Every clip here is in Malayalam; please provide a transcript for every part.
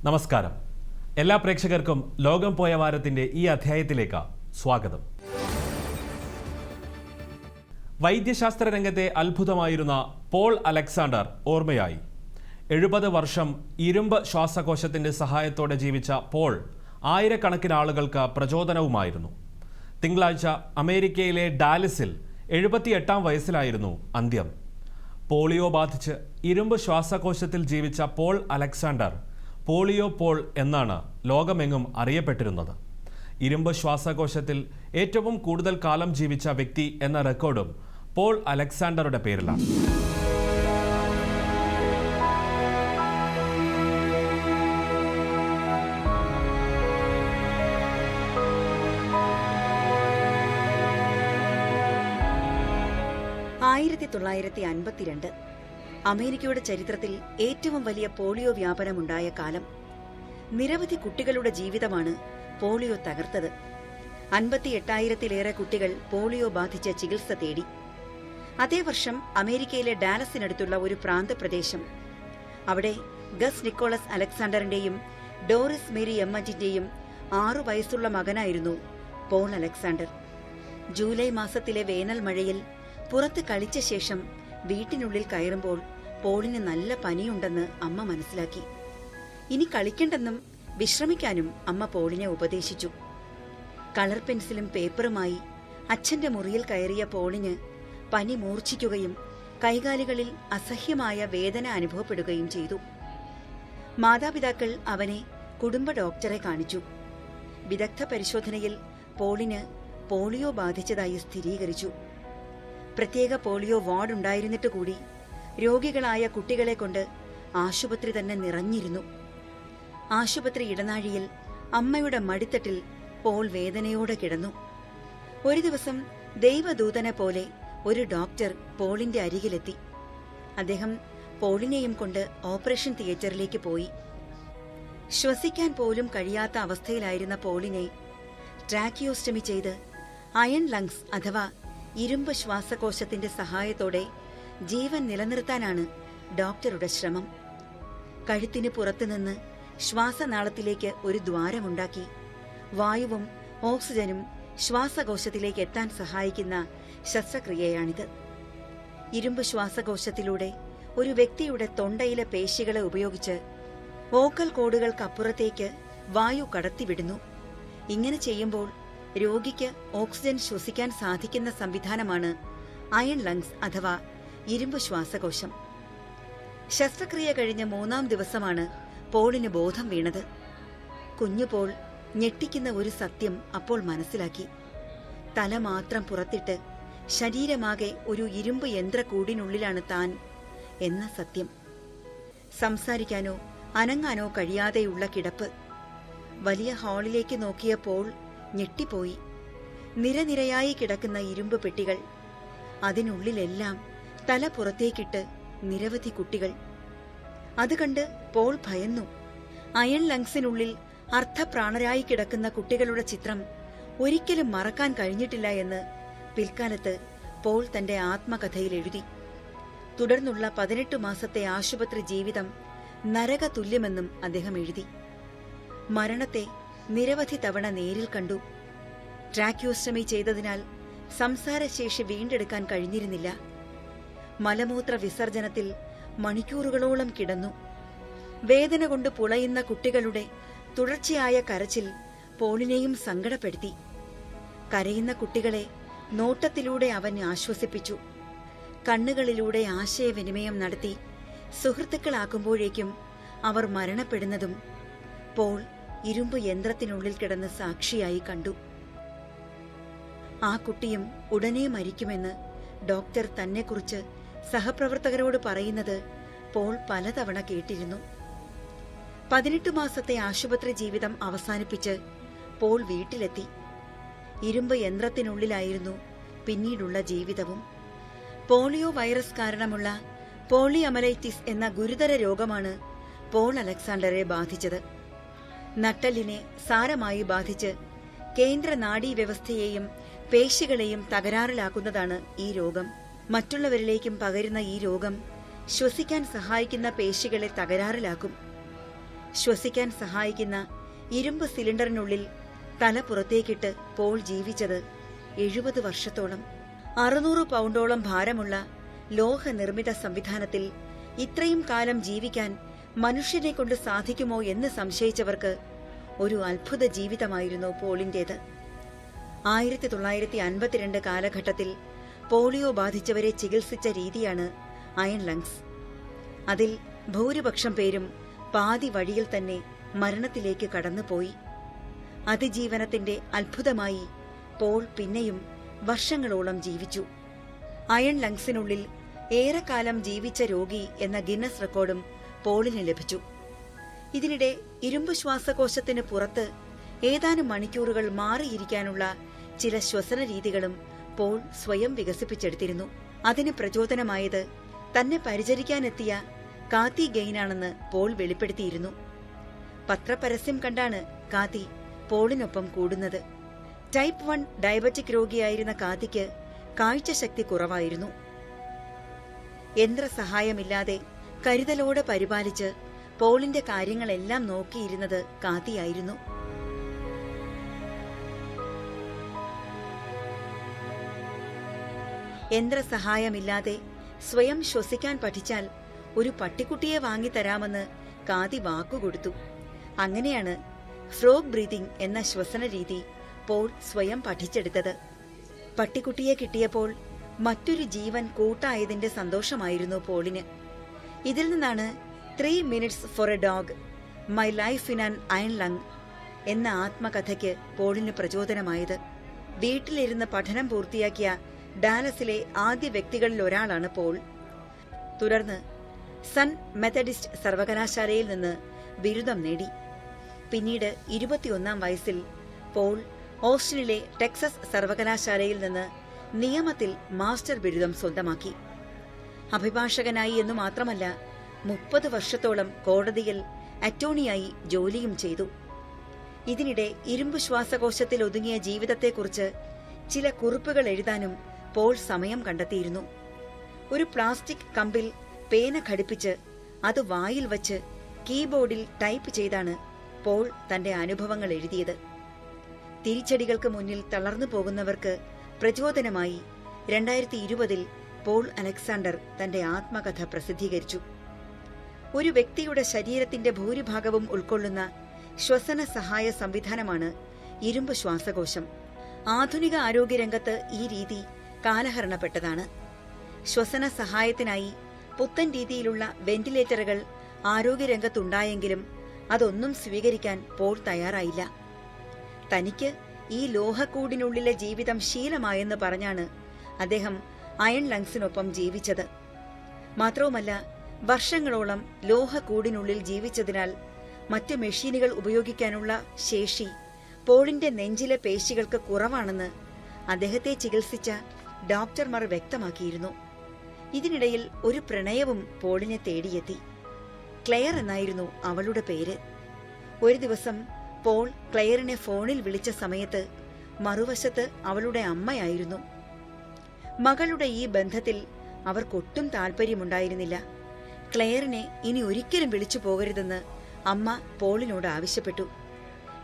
നമസ്കാരം. എല്ലാ പ്രേക്ഷകർക്കും ലോകം പോയ വാരത്തിന്റെ ഈ അധ്യായത്തിലേക്ക് സ്വാഗതം. വൈദ്യശാസ്ത്ര രംഗത്തെ അത്ഭുതമായിരുന്ന പോൾ അലക്സാണ്ടർ ഓർമ്മയായി. 70 വർഷം ഇരുമ്പ് ശ്വാസകോശത്തിന്റെ സഹായത്തോടെ ജീവിച്ച പോൾ ആയിരക്കണക്കിന് ആളുകൾക്ക് പ്രചോദനവുമായിരുന്നു. തിങ്കളാഴ്ച അമേരിക്കയിലെ ഡാലസിൽ 78-ാം വയസ്സിലായിരുന്നു അന്ത്യം. പോളിയോ ബാധിച്ച് ഇരുമ്പ് ശ്വാസകോശത്തിൽ ജീവിച്ച പോൾ അലക്സാണ്ടർ പോളിയോ പോൾ എന്നാണ് ലോകമെങ്ങും അറിയപ്പെട്ടിരുന്നത്. ഇരുമ്പ് ശ്വാസകോശത്തിൽ ഏറ്റവും കൂടുതൽ കാലം ജീവിച്ച വ്യക്തി എന്ന റെക്കോർഡും പോൾ അലക്സാണ്ടറുടെ പേരിലാണ്. അമേരിക്കയുടെ ചരിത്രത്തിൽ ഏറ്റവും വലിയ പോളിയോ വ്യാപനമുണ്ടായ കാലം. നിരവധി കുട്ടികളുടെ ജീവിതമാണ് പോളിയോ തകർത്തത്. 58,000-ലേറെ കുട്ടികൾ പോളിയോ ബാധിച്ച് ചികിത്സ തേടി. അതേ വർഷം അമേരിക്കയിലെ ഡാലസിനടുത്തുള്ള ഒരു പ്രാന്തപ്രദേശം, അവിടെ ഗസ് നിക്കോളസ് അലക്സാണ്ടറിന്റെയും ഡോറിസ് മേരി എമ്മറ്റിന്റെയും 6 വയസ്സുള്ള മകനായിരുന്നു പോൾ അലക്സാണ്ടർ. ജൂലൈ മാസത്തിലെ വേനൽ മഴയിൽ പുറത്ത് കളിച്ച ശേഷം വീട്ടിനുള്ളിൽ കയറുമ്പോൾ പോളിന് നല്ല പനിയുണ്ടെന്ന് അമ്മ മനസ്സിലാക്കി. ഇനി കളിക്കണ്ടെന്നും വിശ്രമിക്കാനും അമ്മ പോളിനെ ഉപദേശിച്ചു. കളർ പെൻസിലും പേപ്പറുമായി അച്ഛന്റെ മുറിയിൽ കയറിയ പോളിന് പനി മൂർച്ഛിക്കുകയും കൈകാലുകളിൽ അസഹ്യമായ വേദന അനുഭവപ്പെടുകയും ചെയ്തു. മാതാപിതാക്കൾ അവനെ കുടുംബ ഡോക്ടറെ കാണിച്ചു. വിദഗ്ധ പരിശോധനയിൽ പോളിന് പോളിയോ ബാധിച്ചതായി സ്ഥിരീകരിച്ചു. പ്രത്യേക പോളിയോ വാർഡ് ഉണ്ടായിരുന്നിട്ട് കൂടി രോഗികളായ കുട്ടികളെ കൊണ്ട് ആശുപത്രി തന്നെ നിറഞ്ഞിരുന്നു. ആശുപത്രി ഇടനാഴിയിൽ അമ്മയുടെ മടിത്തട്ടിൽ പോൾ വേദനയോടെ കിടന്നു. ഒരു ദിവസം ദൈവദൂതനെ പോലെ ഒരു ഡോക്ടർ പോളിന്റെ അരികിലെത്തി. അദ്ദേഹം പോളിനെയും കൊണ്ട് ഓപ്പറേഷൻ തിയേറ്ററിലേക്ക് പോയി. ശ്വസിക്കാൻ പോലും കഴിയാത്ത അവസ്ഥയിലായിരുന്ന പോളിനെ ട്രാക്കിയോസ്റ്റമി ചെയ്ത് അയൺ ലങ്സ് അഥവാ ഇരുമ്പ് ശ്വാസകോശത്തിന്റെ സഹായത്തോടെ ജീവൻ നിലനിർത്താനാണ് ഡോക്ടറുടെ ശ്രമം. കഴുത്തിന് പുറത്തുനിന്ന് ശ്വാസനാളത്തിലേക്ക് ഒരു ദ്വാരമുണ്ടാക്കി വായുവും ഓക്സിജനും ശ്വാസകോശത്തിലേക്ക് എത്താൻ സഹായിക്കുന്ന ശസ്ത്രക്രിയയാണിത്. ഇരുമ്പ് ശ്വാസകോശത്തിലൂടെ ഒരു വ്യക്തിയുടെ തൊണ്ടയിലെ പേശികളെ ഉപയോഗിച്ച് വോക്കൽ കോഡുകൾക്കപ്പുറത്തേക്ക് വായു കടത്തിവിടുന്നു. ഇങ്ങനെ ചെയ്യുമ്പോൾ രോഗിക്ക് ഓക്സിജൻ ശ്വസിക്കാൻ സാധിക്കുന്ന സംവിധാനമാണ് അയൺ ലങ്സ് അഥവാ ഇരുമ്പ് ശ്വാസകോശം. ശസ്ത്രക്രിയ കഴിഞ്ഞ 3-ാം ദിവസമാണ് പോളിന് ബോധം വീണത്. കുഞ്ഞു പോൾ ഞെട്ടിക്കുന്ന ഒരു സത്യം അപ്പോൾ മനസ്സിലാക്കി. തല മാത്രം പുറത്തിട്ട് ശരീരമാകെ ഒരു ഇരുമ്പ് യന്ത്രക്കൂടിനുള്ളിലാണ് താൻ എന്ന സത്യം. സംസാരിക്കാനോ അനങ്ങാനോ കഴിയാതെയുള്ള കിടപ്പ്. വലിയ ഹാളിലേക്ക് നോക്കിയ പോൾ ഞെട്ടിപ്പോയി. നിരനിരയായി കിടക്കുന്ന ഇരുമ്പ് പെട്ടികൾ, അതിനുള്ളിലെല്ലാം തല പുറത്തേക്കിട്ട് നിരവധി കുട്ടികൾ. അത് കണ്ട് പോൾ ഭയന്നു. അയൺ ലങ്സിനുള്ളിൽ അർദ്ധപ്രാണരായി കിടക്കുന്ന കുട്ടികളുടെ ചിത്രം ഒരിക്കലും മറക്കാൻ കഴിഞ്ഞിട്ടില്ല എന്ന് പിൽക്കാലത്ത് പോൾ തന്റെ ആത്മകഥയിൽ എഴുതി. തുടർന്നുള്ള 18 മാസത്തെ ആശുപത്രി ജീവിതം നരകതുല്യമെന്നും അദ്ദേഹം എഴുതി. മരണത്തെ നിരവധി തവണ നേരിൽ കണ്ടു. ട്രാക്കിയോസ്റ്റമി ചെയ്തതിനാൽ സംസാരശേഷി വീണ്ടെടുക്കാൻ കഴിഞ്ഞിരുന്നില്ല. മലമൂത്ര വിസർജനത്തിൽ മണിക്കൂറുകളോളം കിടന്നു. വേദന കൊണ്ട് പുളയുന്ന കുട്ടികളുടെ തുടർച്ചയായ കരച്ചിൽ പോളിനെയും സങ്കടപ്പെടുത്തി. കരയുന്ന കുട്ടികളെ നോട്ടത്തിലൂടെ അവൻ ആശ്വസിപ്പിച്ചു. കണ്ണുകളിലൂടെ ആശയവിനിമയം നടത്തി സുഹൃത്തുക്കളാക്കുമ്പോഴേക്കും അവർ മരണപ്പെടുന്നതും പോൾ ഇരുമ്പ് യന്ത്രത്തിനുള്ളിൽ കിടന്ന് സാക്ഷിയായി കണ്ടു. ആ കുട്ടിയും ഉടനെ മരിക്കുമെന്ന് ഡോക്ടർ തന്നെക്കുറിച്ച് സഹപ്രവർത്തകരോട് പറയുന്നത് പോൾ പലതവണ കേട്ടിരുന്നു. 18 മാസത്തെ ആശുപത്രി ജീവിതം അവസാനിപ്പിച്ച് പോൾ വീട്ടിലെത്തി. ഇരുമ്പ് യന്ത്രത്തിനുള്ളിലായിരുന്നു പിന്നീടുള്ള ജീവിതവും. പോളിയോ വൈറസ് കാരണമുള്ള പോളിയമലൈറ്റിസ് എന്ന ഗുരുതര രോഗമാണ് പോൾ അലക്സാണ്ടറെ ബാധിച്ചത്. നട്ടെല്ലിനെ സാരമായി ബാധിച്ച് കേന്ദ്ര നാഡീവ്യവസ്ഥയെയും പേശികളെയും തകരാറിലാക്കുന്നതാണ് ഈ രോഗം. മറ്റുള്ളവരിലേക്കും പകരുന്ന ഈ രോഗം ശ്വസിക്കാൻ സഹായിക്കുന്ന പേശികളെ തകരാറിലാക്കും. ശ്വസിക്കാൻ സഹായിക്കുന്ന ഇരുമ്പ് സിലിണ്ടറിനുള്ളിൽ തല പുറത്തേക്കിട്ട് പോൾ ജീവിച്ചത് 70 വർഷത്തോളം. 600 പൗണ്ടോളം ഭാരമുള്ള ലോഹനിർമ്മിത സംവിധാനത്തിൽ ഇത്രയും കാലം ജീവിക്കാൻ മനുഷ്യനെ കൊണ്ട് സാധിക്കുമോ എന്ന് സംശയിച്ചവർക്ക് ഒരു അത്ഭുത ജീവിതമായിരുന്നു പോളിന്റേത്. 1952 കാലഘട്ടത്തിൽ പോളിയോ ബാധിച്ചവരെ ചികിത്സിച്ച രീതിയാണ് അയൺ ലങ്സ്. അതിൽ ഭൂരിപക്ഷം പേരും പാതി വഴിയിൽ തന്നെ മരണത്തിലേക്ക് കടന്നുപോയി. അതിജീവനത്തിന്റെ അത്ഭുതമായി പോൾ പിന്നെയും വർഷങ്ങളോളം ജീവിച്ചു. അയൺ ലങ്സിനുള്ളിൽ ഏറെക്കാലം ജീവിച്ച രോഗി എന്ന ഗിന്നസ് റെക്കോർഡും പോളിന് ലഭിച്ചു. ഇതിനിടെ ഇരുമ്പ് ശ്വാസകോശത്തിന് പുറത്ത് ഏതാനും മണിക്കൂറുകൾ മാറിയിരിക്കാനുള്ള ചില ശ്വസന രീതികളും പോൾ സ്വയം വികസിപ്പിച്ചെടുത്തിരുന്നു. അതിന് പ്രചോദനമായത് തന്നെ പരിചരിക്കാനെത്തിയ കാത്തി ഗെയിനാണെന്ന് പോൾ വെളിപ്പെടുത്തിയിരുന്നു. പത്രപരസ്യം കണ്ടാണ് കാത്തി പോളിനൊപ്പം കൂടുന്നത്. ടൈപ്പ് 1 ഡയബറ്റിക് രോഗിയായിരുന്ന കാത്തിക്ക് കാഴ്ചശക്തി കുറവായിരുന്നു. യന്ത്രസഹായമില്ലാതെ കരുതലോടെ പരിപാലിച്ച് പോളിന്റെ കാര്യങ്ങളെല്ലാം നോക്കിയിരുന്നത് കാത്തിയായിരുന്നു. യന്ത്രസഹായമില്ലാതെ സ്വയം ശ്വസിക്കാൻ പഠിച്ചാൽ ഒരു പട്ടിക്കുട്ടിയെ വാങ്ങിത്തരാമെന്ന് കാതി വാക്കുകൊടുത്തു. അങ്ങനെയാണ് ഫ്രോഗ് ബ്രീതിംഗ് എന്ന ശ്വസന രീതി പോൾ സ്വയം പഠിച്ചെടുത്തത്. പട്ടിക്കുട്ടിയെ കിട്ടിയപ്പോൾ മറ്റൊരു ജീവൻ കൂട്ടായതിന്റെ സന്തോഷമായിരുന്നു പോളിന്. ഇതിൽ നിന്നാണ് 3 minutes for a dog, my life in an iron lung എന്ന ആത്മകഥയ്ക്ക് പോളിന് പ്രചോദനമായത്. വീട്ടിലിരുന്ന് പഠനം പൂർത്തിയാക്കിയ ഡാലസിലെ ആദ്യ വ്യക്തികളിൽ ഒരാളാണ് പോൾ. തുടർന്ന് സൺ മെത്തഡിസ്റ്റ് സർവകലാശാലയിൽ നിന്ന് ബിരുദം നേടി. പിന്നീട് 21-ാം വയസ്സിൽ പോൾ ഓസ്റ്റിനിലെ ടെക്സസ് സർവകലാശാലയിൽ നിന്ന് നിയമത്തിൽ മാസ്റ്റർ ബിരുദം സ്വന്തമാക്കി. അഭിഭാഷകനായി എന്നു മാത്രമല്ല 30 വർഷത്തോളം കോടതിയിൽ അറ്റോർണിയായി ജോലിയും ചെയ്തു. ഇതിനിടെ ഇരുമ്പ് ശ്വാസകോശത്തിൽ ഒതുങ്ങിയ ജീവിതത്തെക്കുറിച്ച് ചില കുറിപ്പുകൾ എഴുതാനും പോൾ സമയം കണ്ടെത്തിയിരുന്നു. ഒരു പ്ലാസ്റ്റിക് കമ്പിൽ പേന ഘടിപ്പിച്ച് അത് വായിൽ വച്ച് കീബോർഡിൽ ടൈപ്പ് ചെയ്താണ് പോൾ തന്റെ അനുഭവങ്ങൾ എഴുതിയത്. തിരിച്ചടികൾക്ക് മുന്നിൽ തളർന്നു പോകുന്നവർക്ക് പ്രചോദനമായി 2020 പോൾ അലക്സാണ്ടർ തന്റെ ആത്മകഥ പ്രസിദ്ധീകരിച്ചു. ഒരു വ്യക്തിയുടെ ശരീരത്തിന്റെ ഭൂരിഭാഗവും ഉൾക്കൊള്ളുന്ന ശ്വസന സഹായ സംവിധാനമാണ് ഇരുമ്പ് ശ്വാസകോശം. ആധുനിക ആരോഗ്യരംഗത്ത് ഈ രീതി കാലഹരണപ്പെട്ടതാണ്. ശ്വസന സഹായത്തിനായി പുത്തൻ രീതിയിലുള്ള വെന്റിലേറ്ററുകൾ ആരോഗ്യരംഗത്തുണ്ടായെങ്കിലും അതൊന്നും സ്വീകരിക്കാൻ പോൾ തയ്യാറായില്ല. തനിക്ക് ഈ ലോഹക്കൂടിനുള്ളിലെ ജീവിതം ശീലമായെന്ന് പറഞ്ഞാണ് അദ്ദേഹം അയൺ ലങ്സിനൊപ്പം ജീവിച്ചത്. മാത്രവുമല്ല, വർഷങ്ങളോളം ലോഹക്കൂടിനുള്ളിൽ ജീവിച്ചതിനാൽ മറ്റ് മെഷീനുകൾ ഉപയോഗിക്കാനുള്ള ശേഷി പോളിന്റെ നെഞ്ചിലെ പേശികൾക്ക് കുറവാണെന്ന് അദ്ദേഹത്തെ ചികിത്സിച്ച ഡോക്ടർമാർ വ്യക്തമാക്കിയിരുന്നു. ഇതിനിടയിൽ ഒരു പ്രണയവും പോളിനെ തേടിയെത്തി. ക്ലെയർ എന്നായിരുന്നു അവളുടെ പേര്. ഒരു ദിവസം പോൾ ക്ലെയറിനെ ഫോണിൽ വിളിച്ച സമയത്ത് മറുവശത്ത് അവളുടെ അമ്മയായിരുന്നു. മകളുടെ ഈ ബന്ധത്തിൽ അവർക്കൊട്ടും താല്പര്യമുണ്ടായിരുന്നില്ല. ക്ലെയറിനെ ഇനി ഒരിക്കലും വിളിച്ചു പോകരുതെന്ന് അമ്മ പോളിനോട് ആവശ്യപ്പെട്ടു.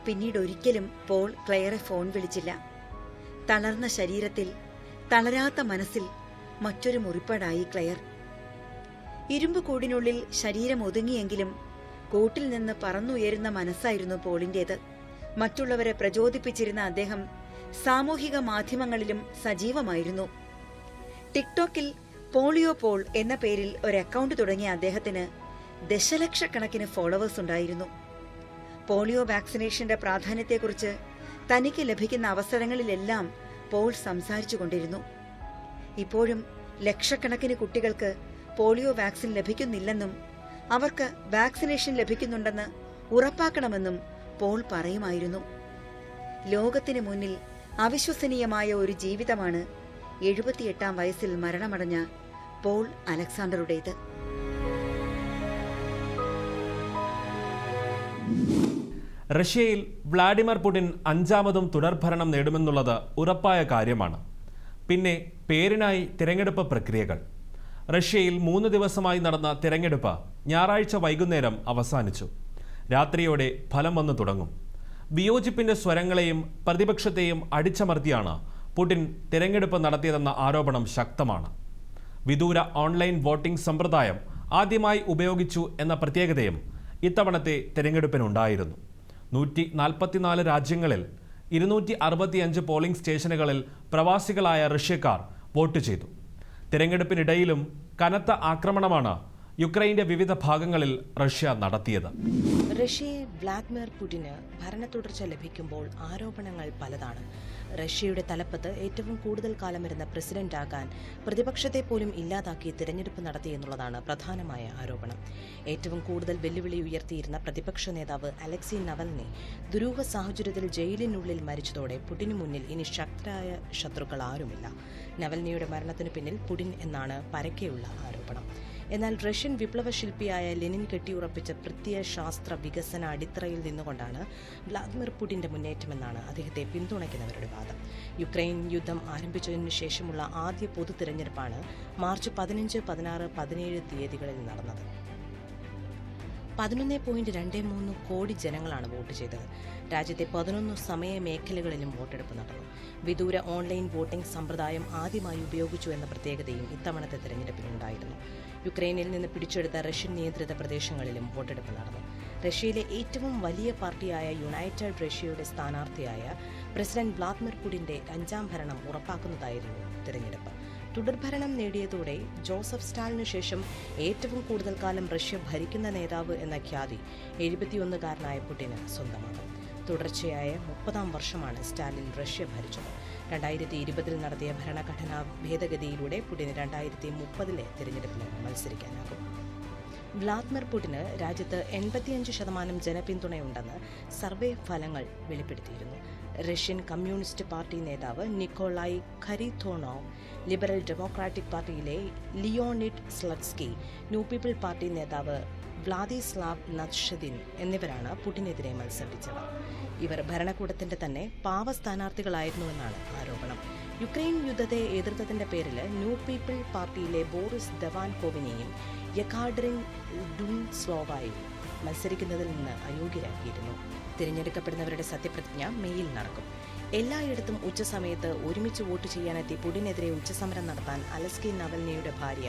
പിന്നീട് ഒരിക്കലും പോൾ ക്ലെയറെ ഫോൺ വിളിച്ചില്ല. തളർന്ന ശരീരത്തിൽ, തളരാത്ത മനസ്സിൽ മറ്റൊരു മുറിപ്പാടായി ക്ലെയർ. ഇരുമ്പ് കൂടിനുള്ളിൽ ശരീരം ഒതുങ്ങിയെങ്കിലും കൂട്ടിൽ നിന്ന് പറന്നുയരുന്ന മനസ്സായിരുന്നു പോളിന്റേത്. മറ്റുള്ളവരെ പ്രചോദിപ്പിച്ചിരുന്ന അദ്ദേഹം സാമൂഹിക മാധ്യമങ്ങളിലും സജീവമായിരുന്നു. ടിക്ടോക്കിൽ പോളിയോ പോൾ എന്ന പേരിൽ ഒരു അക്കൗണ്ട് തുടങ്ങിയ അദ്ദേഹത്തിന് ദശലക്ഷക്കണക്കിന് ഫോളോവേഴ്സ് ഉണ്ടായിരുന്നു. പോളിയോ വാക്സിനേഷന്റെ പ്രാധാന്യത്തെക്കുറിച്ച് തനിക്ക് ലഭിക്കുന്ന അവസരങ്ങളിലെല്ലാം പോൾ സംസാരിച്ചുകൊണ്ടിരുന്നു. ഇപ്പോഴും ലക്ഷക്കണക്കിന് കുട്ടികൾക്ക് പോളിയോ വാക്സിൻ ലഭിക്കുന്നില്ലെന്നും അവർക്ക് വാക്സിനേഷൻ ലഭിക്കുന്നുണ്ടെന്ന് ഉറപ്പാക്കണമെന്നും പോൾ പറയുമായിരുന്നു. ലോകത്തിന് മുന്നിൽ അവിശ്വസനീയമായ ഒരു ജീവിതമാണ് 78-ാം വയസ്സിൽ മരണമടഞ്ഞ പോൾ അലക്സാണ്ടറുടേത്. റഷ്യയിൽ വ്ളാഡിമിർ പുടിൻ 5ാമതും തുടർഭരണം നേടുമെന്നുള്ളത് ഉറപ്പായ കാര്യമാണ്. പിന്നെ പേരിനായി തിരഞ്ഞെടുപ്പ് പ്രക്രിയകൾ. റഷ്യയിൽ 3 ദിവസമായി നടന്ന തിരഞ്ഞെടുപ്പ് ഞായറാഴ്ച വൈകുന്നേരം അവസാനിച്ചു. രാത്രിയോടെ ഫലം വന്നു തുടങ്ങും. വിയോജിപ്പിന്റെ സ്വരങ്ങളെയും പ്രതിപക്ഷത്തെയും അടിച്ചമർത്തിയാണ് പുടിൻ തിരഞ്ഞെടുപ്പ് നടത്തിയതെന്ന ആരോപണം ശക്തമാണ്. വിദൂര ഓൺലൈൻ വോട്ടിംഗ് സമ്പ്രദായം ആദ്യമായി ഉപയോഗിച്ചു എന്ന പ്രത്യേകതയും ഇത്തവണത്തെ തിരഞ്ഞെടുപ്പിനുണ്ടായിരുന്നു. 144 രാജ്യങ്ങളിൽ 265 പോളിംഗ് സ്റ്റേഷനുകളിൽ പ്രവാസികളായ റഷ്യക്കാർ വോട്ട് ചെയ്തു. തിരഞ്ഞെടുപ്പിനിടയിലും കനത്ത ആക്രമണമാണ് യുക്രൈന്റെ വിവിധ ഭാഗങ്ങളിൽ റഷ്യ നടത്തിയത്. റഷ്യയെ വ്ളാദിമിർ പുടിന് ഭരണ തുടർച്ച ലഭിക്കുമ്പോൾ ആരോപണങ്ങൾ പലതാണ്. റഷ്യയുടെ തലപ്പത്ത് ഏറ്റവും കൂടുതൽ കാലം വരുന്ന പ്രസിഡന്റാകാൻ പ്രതിപക്ഷത്തെ പോലും ഇല്ലാതാക്കി തിരഞ്ഞെടുപ്പ് നടത്തിയെന്നുള്ളതാണ് പ്രധാനമായ ആരോപണം. ഏറ്റവും കൂടുതൽ വെല്ലുവിളി ഉയർത്തിയിരുന്ന പ്രതിപക്ഷ നേതാവ് അലക്സി നവൽനി ദുരൂഹ സാഹചര്യത്തിൽ ജയിലിനുള്ളിൽ മരിച്ചതോടെ പുടിനു മുന്നിൽ ഇനി ശക്തരായ ശത്രുക്കൾ ആരുമില്ല. നവൽനിയുടെ മരണത്തിനു പിന്നിൽ പുടിൻ എന്നാണ് പരക്കെയുള്ള ആരോപണം. എന്നാൽ റഷ്യൻ വിപ്ലവ ശില്പിയായ ലെനിൻ കെട്ടിയുറപ്പിച്ച പ്രത്യയശാസ്ത്ര വികസന അടിത്തറയിൽ നിന്നുകൊണ്ടാണ് വ്ളാദിമിർ പുടിന്റെ മുന്നേറ്റമെന്നാണ് അദ്ദേഹത്തെ പിന്തുണയ്ക്കുന്നവരുടെ വാദം. യുക്രൈൻ യുദ്ധം ആരംഭിച്ചതിനു ശേഷമുള്ള ആദ്യ പൊതു തിരഞ്ഞെടുപ്പാണ് മാർച്ച് 15, 16, 17 തീയതികളിൽ നടന്നത്. 11.23 കോടി ജനങ്ങളാണ് വോട്ട് ചെയ്തത്. രാജ്യത്തെ 11 സമയ മേഖലകളിലും വോട്ടെടുപ്പ് നടന്നു. വിദൂര ഓൺലൈൻ വോട്ടിംഗ് സമ്പ്രദായം ആദ്യമായി ഉപയോഗിച്ചു എന്ന പ്രത്യേകതയും ഇത്തവണത്തെ തെരഞ്ഞെടുപ്പിനുണ്ടായിരുന്നു. യുക്രൈനിൽ നിന്ന് പിടിച്ചെടുത്ത റഷ്യൻ നിയന്ത്രിത പ്രദേശങ്ങളിലും വോട്ടെടുപ്പ് നടന്നു. റഷ്യയിലെ ഏറ്റവും വലിയ പാർട്ടിയായ യുണൈറ്റഡ് റഷ്യയുടെ സ്ഥാനാർത്ഥിയായ പ്രസിഡന്റ് വ്ളാദിമിർ പുടിന്റെ 5ാം ഭരണം ഉറപ്പാക്കുന്നതായിരുന്നു തിരഞ്ഞെടുപ്പ്. തുടർഭരണം നേടിയതോടെ ജോസഫ് സ്റ്റാലിനു ശേഷം ഏറ്റവും കൂടുതൽ കാലം റഷ്യ ഭരിക്കുന്ന നേതാവ് എന്ന ഖ്യാതി 71-കാരനായ പുടിന് സ്വന്തമാകും. തുടർച്ചയായ 30ാം വർഷമാണ് സ്റ്റാലിൻ റഷ്യ ഭരിച്ചത്. 2020 നടത്തിയ ഭരണഘടനാ ഭേദഗതിയിലൂടെ പുടിന് 2030 തിരഞ്ഞെടുപ്പിൽ മത്സരിക്കാനാകും. വ്ളാദിമിർ പുടിന് രാജ്യത്ത് 85% ജനപിന്തുണയുണ്ടെന്ന് സർവേ ഫലങ്ങൾ വെളിപ്പെടുത്തിയിരുന്നു. റഷ്യൻ കമ്മ്യൂണിസ്റ്റ് പാർട്ടി നേതാവ് നിക്കോളായ് ഖരിത്തോണോവ്, ലിബറൽ ഡെമോക്രാറ്റിക് പാർട്ടിയിലെ ലിയോണിഡ് സ്ലട്സ്കി, ന്യൂ പീപ്പിൾ പാർട്ടി നേതാവ് വ്ളാദിസ്ലാവ് നദ്ഷദിൻ എന്നിവരാണ് പുടിനെതിരെ മത്സരിച്ചത്. ഇവർ ഭരണകൂടത്തിന്റെ തന്നെ പാവ സ്ഥാനാർത്ഥികളായിരുന്നുവെന്നാണ് ആരോപണം. യുക്രൈൻ യുദ്ധത്തെ എതിർത്തതിന്റെ പേരിൽ ന്യൂ പീപ്പിൾ പാർട്ടിയിലെ ബോറിസ് ദവാൻകോവിനെയും യക്കാഡറിൻ ഡുൻസ്ലോവായും മത്സരിക്കുന്നതിൽ നിന്ന് അയോഗ്യരാക്കിയിരുന്നു. തിരഞ്ഞെടുക്കപ്പെടുന്നവരുടെ സത്യപ്രതിജ്ഞ മെയ്യിൽ നടക്കും. എല്ലായിടത്തും ഉച്ചസമയത്ത് ഒരുമിച്ച് വോട്ട് ചെയ്യാനെത്തി പുടിനെതിരെ ഉച്ചസമരം നടത്താൻ അലക്സി നവൽനിയുടെ ഭാര്യ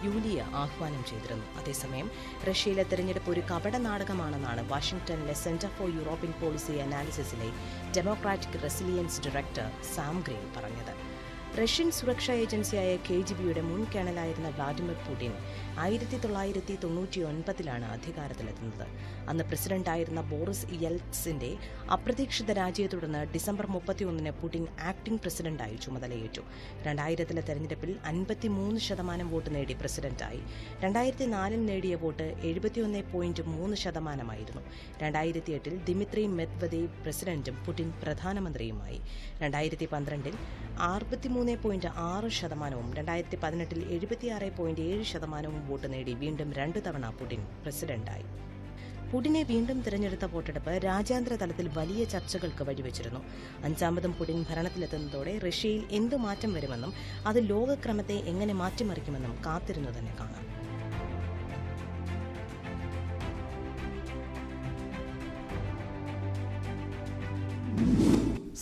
യൂലിയ ആഹ്വാനം ചെയ്തിരുന്നു. അതേസമയം റഷ്യയിലെ തെരഞ്ഞെടുപ്പ് ഒരു കപട നാടകമാണെന്നാണ് വാഷിംഗ്ടണിലെ സെന്റർ ഫോർ യൂറോപ്യൻ പോളിസി അനാലിസിസിലെ democratic resilience director Sam Grey പറഞ്ഞത്. റഷ്യൻ സുരക്ഷാ ഏജൻസിയായ KGBയുടെ മുൻ കേണലായിരുന്ന വ്ളാദിമിർ പുടിൻ 1999 അധികാരത്തിലെത്തുന്നത്. അന്ന് പ്രസിഡന്റായിരുന്ന ബോറിസ് യെൽത്സിന്റെ അപ്രതീക്ഷിത രാജിയെ തുടർന്ന് ഡിസംബർ 31 പുടിൻ ആക്ടിംഗ് പ്രസിഡന്റായി ചുമതലയേറ്റു. 2000 തെരഞ്ഞെടുപ്പിൽ 53% വോട്ട് നേടി പ്രസിഡന്റായി. 2004 നേടിയ വോട്ട് 71.3%. 2008 ദിമിത്രി മെദ്വദേവ് പ്രസിഡന്റും പുടിൻ പ്രധാനമന്ത്രിയുമായി. 2012 63.6%, 2018 76.7% വോട്ട് നേടി വീണ്ടും 2 തവണ പുടിൻ പ്രസിഡന്റായി. പുടിനെ വീണ്ടും തിരഞ്ഞെടുത്ത വോട്ടെടുപ്പ് രാജ്യാന്തര തലത്തിൽ വലിയ ചർച്ചകൾക്ക് വഴിവെച്ചിരുന്നു. 5ാമതും പുടിൻ ഭരണത്തിലെത്തുന്നതോടെ റഷ്യയിൽ എന്ത് മാറ്റം വരുമെന്നും അത് ലോകക്രമത്തെ എങ്ങനെ മാറ്റിമറിക്കുമെന്നും കാത്തിരുന്നു തന്നെ കാണാം.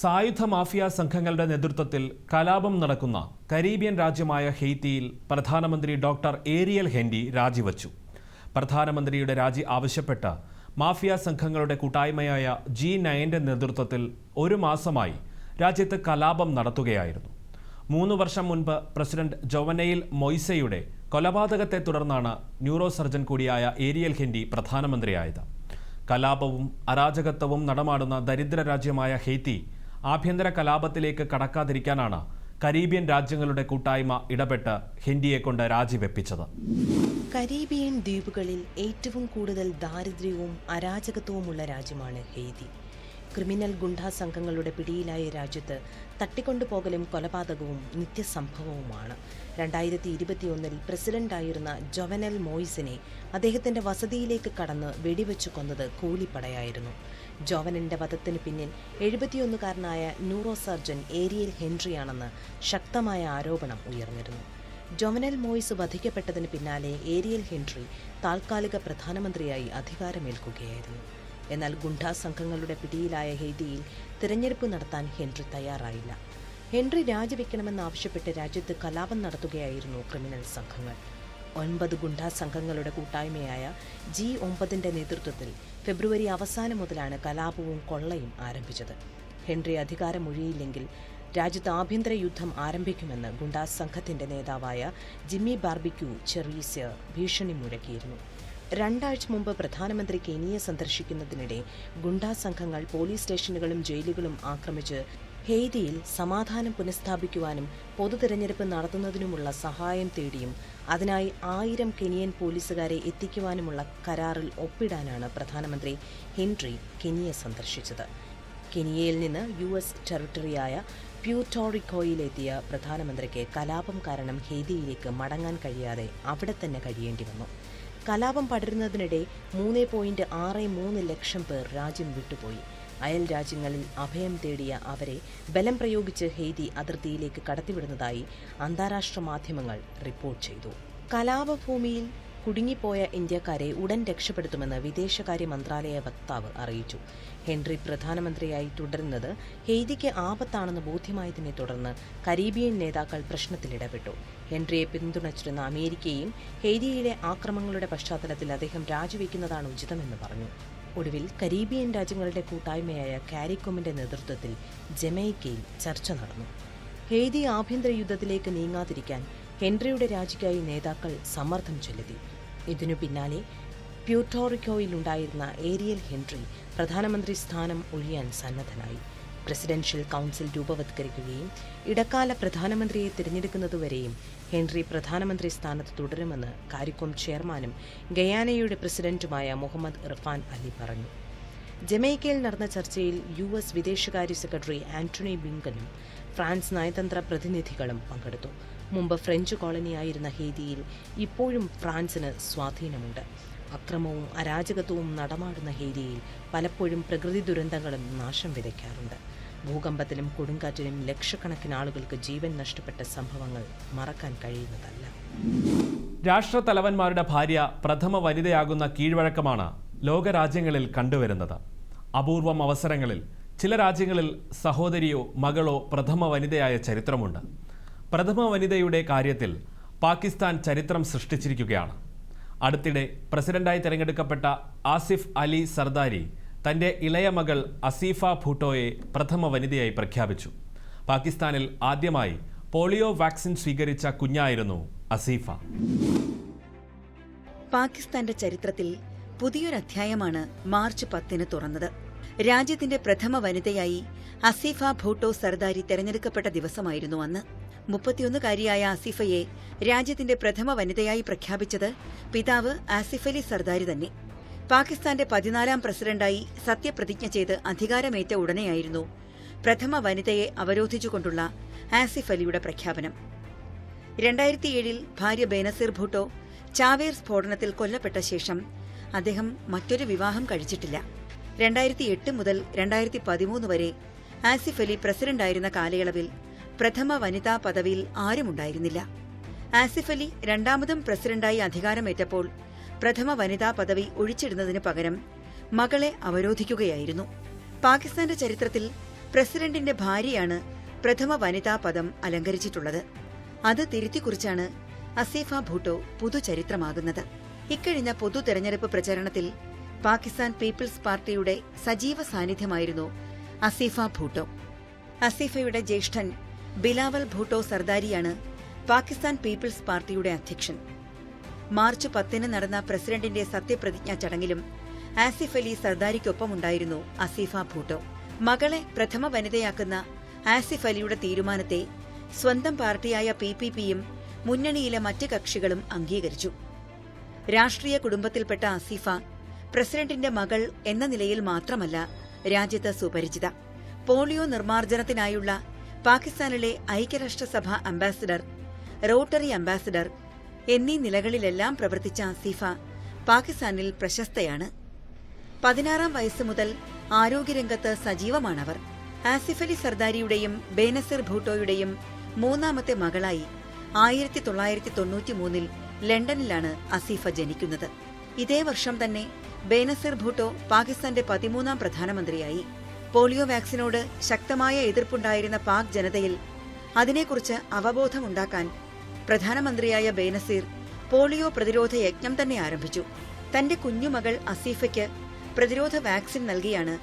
സായുധ മാഫിയ സംഘങ്ങളുടെ നേതൃത്വത്തിൽ കലാപം നടക്കുന്ന കരീബിയൻ രാജ്യമായ ഹെയ്ത്തിയിൽ പ്രധാനമന്ത്രി ഡോക്ടർ ഏരിയൽ ഹെൻറി രാജിവച്ചു. പ്രധാനമന്ത്രിയുടെ രാജി ആവശ്യപ്പെട്ട് മാഫിയ സംഘങ്ങളുടെ കൂട്ടായ്മയായ G9 നേതൃത്വത്തിൽ 1 മാസമായി രാജ്യത്ത് കലാപം നടത്തുകയായിരുന്നു. 3 വർഷം മുൻപ് പ്രസിഡന്റ് ജോവനെയിൽ മൊയ്സയുടെ കൊലപാതകത്തെ തുടർന്നാണ് ന്യൂറോ സർജൻ കൂടിയായ ഏരിയൽ ഹെൻറി പ്രധാനമന്ത്രിയായത്. കലാപവും അരാജകത്വവും നടമാടുന്ന ദരിദ്ര രാജ്യമായ ഹെയ്ത്തി ആഭ്യന്തര കലാപത്തിലേക്ക് കടക്കാതിരിക്കാനാണ് കരീബിയൻ രാജ്യങ്ങളുടെ കൂട്ടായ്മ ഇടപെട്ട് ഹെൻറിയെ കൊണ്ട് രാജിവെപ്പിച്ചത്. കരീബിയൻ ദ്വീപുകളിൽ ഏറ്റവും കൂടുതൽ ദാരിദ്ര്യവും അരാജകത്വവുമുള്ള രാജ്യമാണ് ഹെയ്തി. ക്രിമിനൽ ഗുണ്ടാ സംഘങ്ങളുടെ പിടിയിലായ രാജ്യത്ത് തട്ടിക്കൊണ്ടുപോകലും കൊലപാതകവും നിത്യസംഭവവുമാണ്. 2021 പ്രസിഡന്റായിരുന്ന ജോവനെൽ മോയിസിനെ അദ്ദേഹത്തിന്റെ വസതിയിലേക്ക് കടന്ന് വെടിവെച്ചു കൊന്നത് കൂലിപ്പടയായിരുന്നു. ജോവനലിന്റെ വധത്തിന് പിന്നിൽ 71-കാരനായ ന്യൂറോ സർജൻ ഏരിയൽ ഹെൻറിയാണെന്ന് ശക്തമായ ആരോപണം ഉയർന്നിരുന്നു. ജോവനെൽ മോയിസ് വധിക്കപ്പെട്ടതിന് പിന്നാലെ ഏരിയൽ ഹെൻറി താൽക്കാലിക പ്രധാനമന്ത്രിയായി അധികാരമേൽക്കുകയായിരുന്നു. എന്നാൽ ഗുണ്ടാ സംഘങ്ങളുടെ പിടിയിലായ ഹെയ്തിയിൽ തിരഞ്ഞെടുപ്പ് നടത്താൻ ഹെൻറി തയ്യാറായില്ല. ഹെൻറി രാജിവെക്കണമെന്നാവശ്യപ്പെട്ട് രാജ്യത്ത് കലാപം നടത്തുകയായിരുന്നു ക്രിമിനൽ സംഘങ്ങൾ. 9 ഗുണ്ടാ സംഘങ്ങളുടെ കൂട്ടായ്മയായ G9 നേതൃത്വത്തിൽ ഫെബ്രുവരി അവസാനം മുതലാണ് കലാപവും കൊള്ളയും ആരംഭിച്ചത്. ഹെൻറി അധികാരമൊഴിയില്ലെങ്കിൽ രാജ്യത്ത് ആഭ്യന്തര യുദ്ധം ആരംഭിക്കുമെന്ന് ഗുണ്ടാ സംഘത്തിന്റെ നേതാവായ ജിമ്മി ബാർബിക്യൂ ചെറീസിയർ ഭീഷണി മുഴക്കിയിരുന്നു. 2 ആഴ്ച മുമ്പ് പ്രധാനമന്ത്രി കെനിയ സന്ദർശിക്കുന്നതിനിടെ ഗുണ്ടാ സംഘങ്ങൾ പോലീസ് സ്റ്റേഷനുകളും ജയിലുകളും ആക്രമിച്ച് ഹെയ്തിയിൽ സമാധാനം പുനഃസ്ഥാപിക്കുവാനും പൊതു തിരഞ്ഞെടുപ്പ് നടത്തുന്നതിനുമുള്ള സഹായം തേടിയും അതിനായി 1000 കെനിയൻ പോലീസുകാരെ എത്തിക്കുവാനുമുള്ള കരാറിൽ ഒപ്പിടാനാണ് പ്രധാനമന്ത്രി ഹെൻറി കെനിയ സന്ദർശിച്ചത്. കെനിയയിൽ നിന്ന് US ടെറിട്ടറിയായ പ്യൂർട്ടോറിക്കോയിലെത്തിയ പ്രധാനമന്ത്രിക്ക് കലാപം കാരണം ഹെയ്തിയിലേക്ക് മടങ്ങാൻ കഴിയാതെ അവിടെ തന്നെ കഴിയേണ്ടി വന്നു. കലാപം പടരുന്നതിനിടെ 3.63 ലക്ഷം പേർ രാജ്യം വിട്ടുപോയി. അയൽ രാജ്യങ്ങളിൽ അഭയം തേടിയ അവരെ ബലം പ്രയോഗിച്ച് ഹെയ്തി അതിർത്തിയിലേക്ക് കടത്തിവിടുന്നതായി അന്താരാഷ്ട്ര മാധ്യമങ്ങൾ റിപ്പോർട്ട് ചെയ്തു. കലാപഭൂമിയിൽ കുടുങ്ങിപ്പോയ ഇന്ത്യക്കാരെ ഉടൻ രക്ഷപ്പെടുത്തുമെന്ന് വിദേശകാര്യ മന്ത്രാലയ വക്താവ് അറിയിച്ചു. ഹെൻറി പ്രധാനമന്ത്രിയായി തുടരുന്നത് ഹെയ്തിക്ക് ആപത്താണെന്ന് ബോധ്യമായതിനെ തുടർന്ന് കരീബിയൻ നേതാക്കൾ പ്രശ്നത്തിലിടപെട്ടു. ഹെൻറിയെ പിന്തുണച്ചിരുന്ന അമേരിക്കയും ഹെയ്തിയിലെ ആക്രമണങ്ങളുടെ പശ്ചാത്തലത്തിൽ അദ്ദേഹം രാജിവെക്കുന്നതാണ് ഉചിതമെന്ന് പറഞ്ഞു. ഒടുവിൽ കരീബിയൻ രാജ്യങ്ങളുടെ കൂട്ടായ്മയായ കാരിക്കോമിന്റെ നേതൃത്വത്തിൽ ജമൈക്കയിൽ ചർച്ച നടന്നു. ഹെയ്തി ആഭ്യന്തര യുദ്ധത്തിലേക്ക് നീങ്ങാതിരിക്കാൻ ഹെൻറിയുടെ രാജിക്കായി നേതാക്കൾ സമ്മർദ്ദം ചെലുത്തി. ഇതിനു പിന്നാലെ പ്യൂർട്ടോറിക്കോയിലുണ്ടായിരുന്ന ഏരിയൽ ഹെൻറി പ്രധാനമന്ത്രി സ്ഥാനം ഒഴിയാൻ സന്നദ്ധനായി. പ്രസിഡൻഷ്യൽ കൗൺസിൽ രൂപവത്കരിക്കുകയും ഇടക്കാല പ്രധാനമന്ത്രിയെ തിരഞ്ഞെടുക്കുന്നതുവരെയും ഹെൻറി പ്രധാനമന്ത്രി സ്ഥാനത്ത് തുടരുമെന്ന് കാരിക്കോം ചെയർമാനും ഗയാനയുടെ പ്രസിഡന്റുമായ മുഹമ്മദ് ഇർഫാൻ അലി പറഞ്ഞു. ജമൈക്കയിൽ നടന്ന ചർച്ചയിൽ US വിദേശകാര്യ സെക്രട്ടറി ആന്റണി ബ്ലിങ്കനും ഫ്രാൻസ് നയതന്ത്ര പ്രതിനിധികളും പങ്കെടുത്തു. മുമ്പ് ഫ്രഞ്ച് കോളനിയായിരുന്ന ഹെയ്തിയിൽ ഇപ്പോഴും ഫ്രാൻസിന് സ്വാധീനമുണ്ട്. അക്രമവും അരാജകത്വവും നടമാടുന്ന ഹെയ്തിയിൽ പലപ്പോഴും പ്രകൃതി ദുരന്തങ്ങളും നാശം വിതയ്ക്കാറുണ്ട്. ഭൂകമ്പത്തിലും കൊടുങ്കാറ്റിലും ലക്ഷക്കണക്കിന് ആളുകൾക്ക് ജീവൻ നഷ്ടപ്പെട്ട സംഭവങ്ങൾ മറക്കാൻ കഴിയുന്നതല്ല. രാഷ്ട്രത്തലവന്മാരുടെ ഭാര്യ പ്രഥമ വനിതയാകുന്ന കീഴ്വഴക്കമാണ് ലോകരാജ്യങ്ങളിൽ കണ്ടുവരുന്നത്. അപൂർവം അവസരങ്ങളിൽ ചില രാജ്യങ്ങളിൽ സഹോദരിയോ മകളോ പ്രഥമ വനിതയായ ചരിത്രമുണ്ട്. പ്രഥമ വനിതയുടെ കാര്യത്തിൽ പാകിസ്ഥാൻ ചരിത്രം സൃഷ്ടിച്ചിരിക്കുകയാണ്. അടുത്തിടെ പ്രസിഡന്റായി തിരഞ്ഞെടുക്കപ്പെട്ട ആസിഫ് അലി സർദാരി തൻ്റെ ഇളയ മകൾ അസീഫ ഭൂട്ടോയെ പ്രഥമ വനിതയായി പ്രഖ്യാപിച്ചു. പാകിസ്ഥാനിൽ ആദ്യമായി പോളിയോ വാക്സിൻ സ്വീകരിച്ച കുഞ്ഞായിരുന്നു അസീഫ. പാകിസ്ഥാന്റെ ചരിത്രത്തിൽ പുതിയൊരധ്യായമാണ് മാർച്ച് 10 തുറന്നത്. രാജ്യത്തിന്റെ പ്രഥമ വനിതയായി അസീഫ ഭൂട്ടോ സർദാരി തെരഞ്ഞെടുക്കപ്പെട്ട ദിവസമായിരുന്നു അന്ന്. 31-കാരിയായ അസീഫയെ രാജ്യത്തിന്റെ പ്രഥമ വനിതയായി പ്രഖ്യാപിച്ചത് പിതാവ് ആസിഫ് അലി സർദാരി തന്നെ. പാകിസ്ഥാന്റെ 14ാം പ്രസിഡന്റായി സത്യപ്രതിജ്ഞ ചെയ്ത് അധികാരമേറ്റ ഉടനെയായിരുന്നു പ്രഥമ വനിതയെ അവരോധിച്ചുകൊണ്ടുള്ള ആസിഫ് അലിയുടെ പ്രഖ്യാപനം. 2007-ൽ ഭാര്യ ബേനസീർ ഭൂട്ടോ ചാവേർ സ്ഫോടനത്തിൽ കൊല്ലപ്പെട്ട ശേഷം അദ്ദേഹം മറ്റൊരു വിവാഹം കഴിച്ചിട്ടില്ല. 2008 മുതൽ 2013 വരെ ആസിഫ് അലി പ്രസിഡന്റായിരുന്ന കാലയളവിൽ പ്രഥമ വനിതാ പദവിയിൽ ആരുമുണ്ടായിരുന്നില്ല. ആസിഫ് അലി രണ്ടാമതും പ്രസിഡന്റായി അധികാരമേറ്റപ്പോൾ പ്രഥമ വനിതാ പദവി ഒഴിച്ചിടുന്നതിന് പകരം മകളെ അവരോധിക്കുകയായിരുന്നു. പാകിസ്ഥാന്റെ ചരിത്രത്തിൽ പ്രസിഡന്റിന്റെ ഭാര്യയാണ് പ്രഥമ വനിതാ പദം അലങ്കരിച്ചിട്ടുള്ളത്. അത് തിരുത്തിക്കുറിച്ചാണ് അസീഫ ഭൂട്ടോ പുതുചരിത്രമാകുന്നത്. ഇക്കഴിഞ്ഞ പൊതു തെരഞ്ഞെടുപ്പ് പ്രചരണത്തിൽ പാകിസ്ഥാൻ പീപ്പിൾസ് പാർട്ടിയുടെ സജീവ സാന്നിധ്യമായിരുന്നു അസീഫ ഭൂട്ടോ. അസീഫയുടെ ജ്യേഷ്ഠൻ ബിലാവൽ ഭൂട്ടോ സർദാരിയാണ് പാകിസ്ഥാൻ പീപ്പിൾസ് പാർട്ടിയുടെ അധ്യക്ഷൻ. മാർച്ച് 10 നടന്ന പ്രസിഡന്റിന്റെ സത്യപ്രതിജ്ഞാ ചടങ്ങിലും ആസിഫ് അലി സർദാരിക്കൊപ്പമുണ്ടായിരുന്നു അസീഫ ഭൂട്ടോ. മകളെ പ്രഥമ വനിതയാക്കുന്ന ആസിഫ് അലിയുടെ തീരുമാനത്തെ സ്വന്തം പാർട്ടിയായ PPPയും മുന്നണിയിലെ മറ്റ് കക്ഷികളും അംഗീകരിച്ചു. രാഷ്ട്രീയ കുടുംബത്തിൽപ്പെട്ട അസീഫ പ്രസിഡന്റിന്റെ മകൾ എന്ന നിലയിൽ മാത്രമല്ല രാജ്യത്ത് സുപരിചിത. പോളിയോ നിർമ്മാർജ്ജനത്തിനായുള്ള പാകിസ്ഥാനിലെ ഐക്യരാഷ്ട്രസഭ അംബാസിഡർ, റോട്ടറി അംബാസിഡർ എന്നീ നിലകളിലെല്ലാം പ്രവർത്തിച്ച അസീഫ പാകിസ്ഥാനിൽ പ്രശസ്തയാണ്. 16-ാം വയസ്സ് മുതൽ ആരോഗ്യരംഗത്ത് സജീവമാണവർ. ആസിഫ് അലി സർദാരിയുടെയും ബേനസീർ ഭൂട്ടോയുടെയും മൂന്നാമത്തെ മകളായി 1993-ൽ ലണ്ടനിലാണ് അസീഫ ജനിക്കുന്നത്. ഇതേ വർഷം തന്നെ ബേനസീർ ഭൂട്ടോ പാകിസ്ഥാന്റെ 13ാം പ്രധാനമന്ത്രിയായി. പോളിയോ വാക്സിനോട് ശക്തമായ എതിർപ്പുണ്ടായിരുന്ന പാക് ജനതയിൽ അതിനെക്കുറിച്ച് അവബോധമുണ്ടാക്കാൻ പ്രധാനമന്ത്രിയായ ബേനസീർ പോളിയോ പ്രതിരോധ യജ്ഞം തന്നെ ആരംഭിച്ചു. തന്റെ കുഞ്ഞുമകൾ അസീഫയ്ക്ക് പ്രതിരോധ വാക്സിൻ നൽകിയാണ്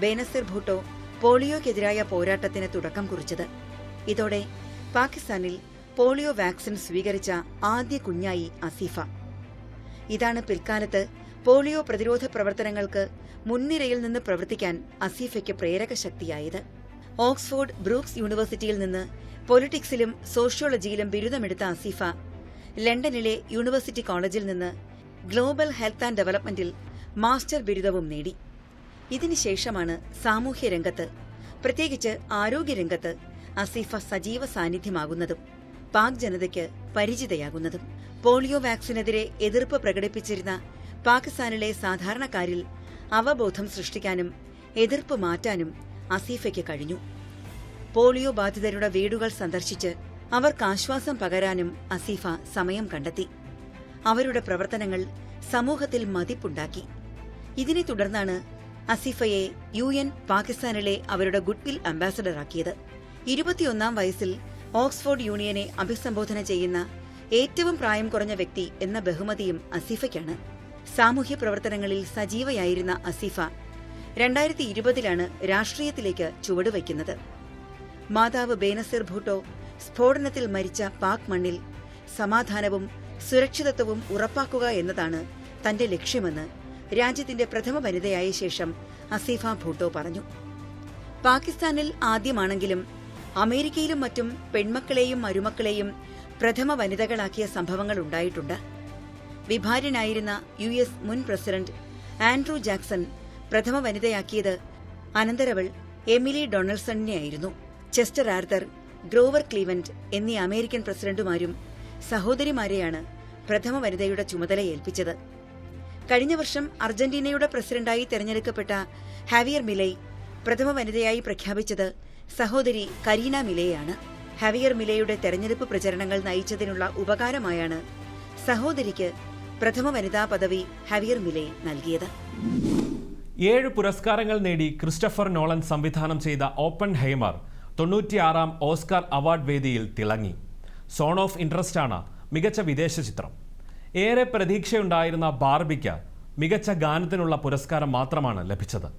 ബേനസീർ ഭൂട്ടോ പോളിയോക്കെതിരായ പോരാട്ടത്തിന് തുടക്കം കുറിച്ചത്. ഇതോടെ പാകിസ്ഥാനിൽ പോളിയോ വാക്സിൻ സ്വീകരിച്ച ആദ്യ കുഞ്ഞായി അസീഫ. ഇതാണ് പിൽക്കാലത്ത് പോളിയോ പ്രതിരോധ പ്രവർത്തനങ്ങൾക്ക് മുൻനിരയിൽ നിന്ന് പ്രവർത്തിക്കാൻ അസീഫയ്ക്ക് പ്രേരകശക്തിയായത്. ഓക്സ്ഫോർഡ് ബ്രൂക്സ് യൂണിവേഴ്സിറ്റിയിൽ നിന്ന് പൊളിറ്റിക്സിലും സോഷ്യോളജിയിലും ബിരുദമെടുത്ത അസീഫ ലണ്ടനിലെ യൂണിവേഴ്സിറ്റി കോളേജിൽ നിന്ന് ഗ്ലോബൽ ഹെൽത്ത് ആൻഡ് ഡെവലപ്മെന്റിൽ മാസ്റ്റർ ബിരുദവും നേടി. ഇതിനുശേഷമാണ് സാമൂഹ്യരംഗത്ത്, പ്രത്യേകിച്ച് ആരോഗ്യരംഗത്ത് അസീഫ സജീവ സാന്നിധ്യമാകുന്നതും പാക് ജനതയ്ക്ക് പരിചിതയാകുന്നതും. പോളിയോ വാക്സിനെതിരെ എതിർപ്പ് പ്രകടിപ്പിച്ചിരുന്ന പാകിസ്ഥാനിലെ സാധാരണക്കാരിൽ അവബോധം സൃഷ്ടിക്കാനും എതിർപ്പ് മാറ്റാനും അസീഫയ്ക്ക് കഴിഞ്ഞു. പോളിയോ ബാധിതരുടെ വീടുകൾ സന്ദർശിച്ച് അവർക്ക് ആശ്വാസം പകരാനും അസീഫ സമയം കണ്ടെത്തി. അവരുടെ പ്രവർത്തനങ്ങൾ സമൂഹത്തിൽ മതിപ്പുണ്ടാക്കി. ഇതിനെ തുടർന്നാണ് അസീഫയെ UN പാകിസ്ഥാനിലെ അവരുടെ ഗുഡ്വിൽ അംബാസഡറാക്കിയത്. 21ാം വയസ്സിൽ ഓക്സ്ഫോർഡ് യൂണിയനെ അഭിസംബോധന ചെയ്യുന്ന ഏറ്റവും പ്രായം കുറഞ്ഞ വ്യക്തി എന്ന ബഹുമതിയും അസീഫയ്ക്കാണ്. സാമൂഹ്യ പ്രവർത്തനങ്ങളിൽ സജീവയായിരുന്ന അസീഫ 2020ലാണ് രാഷ്ട്രീയത്തിലേക്ക് ചുവടുവയ്ക്കുന്നത്. മാതാവ് ബേനസീർ ഭൂട്ടോ സ്ഫോടനത്തിൽ മരിച്ച പാക് മണ്ണിൽ സമാധാനവും സുരക്ഷിതത്വവും ഉറപ്പാക്കുക എന്നതാണ് തന്റെ ലക്ഷ്യമെന്ന് രാജ്യത്തിന്റെ പ്രഥമ വനിതയായ ശേഷം അസീഫ ഭൂട്ടോ പറഞ്ഞു. പാകിസ്ഥാനിൽ ആദ്യമാണെങ്കിലും അമേരിക്കയിലും മറ്റും പെൺമക്കളെയും മരുമക്കളെയും പ്രഥമ വനിതകളാക്കിയ സംഭവങ്ങൾ ഉണ്ടായിട്ടുണ്ട്. വിഭാര്യനായിരുന്ന US മുൻ പ്രസിഡന്റ് ആൻഡ്രൂ ജാക്സൺ പ്രഥമ വനിതയാക്കിയത് അനന്തരവൾ എമിലി ഡൊണാൾഡ്സണിനെയായിരുന്നു. ചെസ്റ്റർ ആർതർ, ഗ്രോവർ ക്ലീവന്റ് എന്നീ അമേരിക്കൻ പ്രസിഡന്റുമാരും സഹോദരിമാരെയാണ് പ്രഥമ വനിതയുടെ ചുമതല ഏൽപ്പിച്ചത്. കഴിഞ്ഞ വർഷം അർജന്റീനയുടെ പ്രസിഡന്റായി തെരഞ്ഞെടുക്കപ്പെട്ട ഹാവിയർ മിലൈ പ്രഥമ വനിതയായി പ്രഖ്യാപിച്ചത് സഹോദരി കരീന മിലെയാണ്. ഹാവിയർ മിലെയുടെ തെരഞ്ഞെടുപ്പ് പ്രചരണങ്ങൾ നയിച്ചതിനുള്ള ഉപകാരമായാണ് സഹോദരിക്ക് പ്രഥമ വനിതാ പദവി ഹാവിയർ മിലെ നൽകിയത്. 7 പുരസ്കാരങ്ങൾ നേടി ക്രിസ്റ്റഫർ നോളൻ സംവിധാനം ചെയ്ത ഓപ്പൺഹൈമർ 96ാം ഓസ്കാർ അവാർഡ് വേദിയിൽ തിളങ്ങി. സോൺ ഓഫ് ഇൻട്രസ്റ്റാണ് മികച്ച വിദേശ ചിത്രം. ഏറെ പ്രതീക്ഷയുണ്ടായിരുന്ന ബാർബിക്ക് മികച്ച ഗാനത്തിനുള്ള പുരസ്കാരം മാത്രമാണ് ലഭിച്ചത്.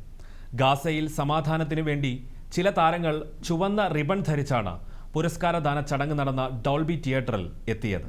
ഗാസയിൽ സമാധാനത്തിനു വേണ്ടി ചില താരങ്ങൾ ചുവന്ന റിബൺ ധരിച്ചാണ് പുരസ്കാരദാന ചടങ്ങ് നടന്ന ഡോൾബി തിയേറ്ററിൽ എത്തിയത്.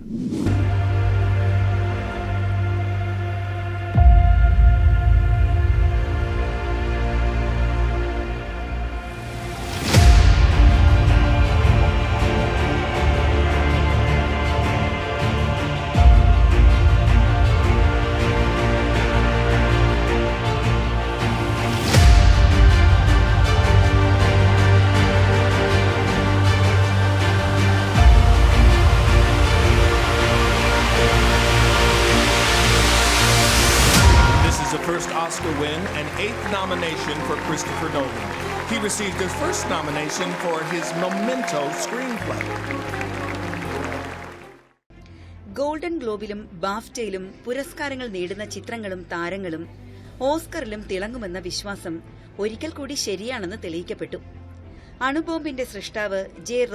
First Oscar win and 8th nomination for Christopher Nolan. He received his first nomination for his Memento screenplay. Golden ഗ്ലോബിലും ബാഫ്റ്റയിലും പുരസ്കാരങ്ങൾ നേടുന്ന ചിത്രങ്ങളും താരങ്ങളും ഓസ്കറിലും തിളങ്ങുമെന്ന വിശ്വാസം ഒരിക്കൽ കൂടി ശരിയാണെന്ന് തെളിയിക്കപ്പെട്ടു. അണുബോംബിന്റെ സൃഷ്ടാവ്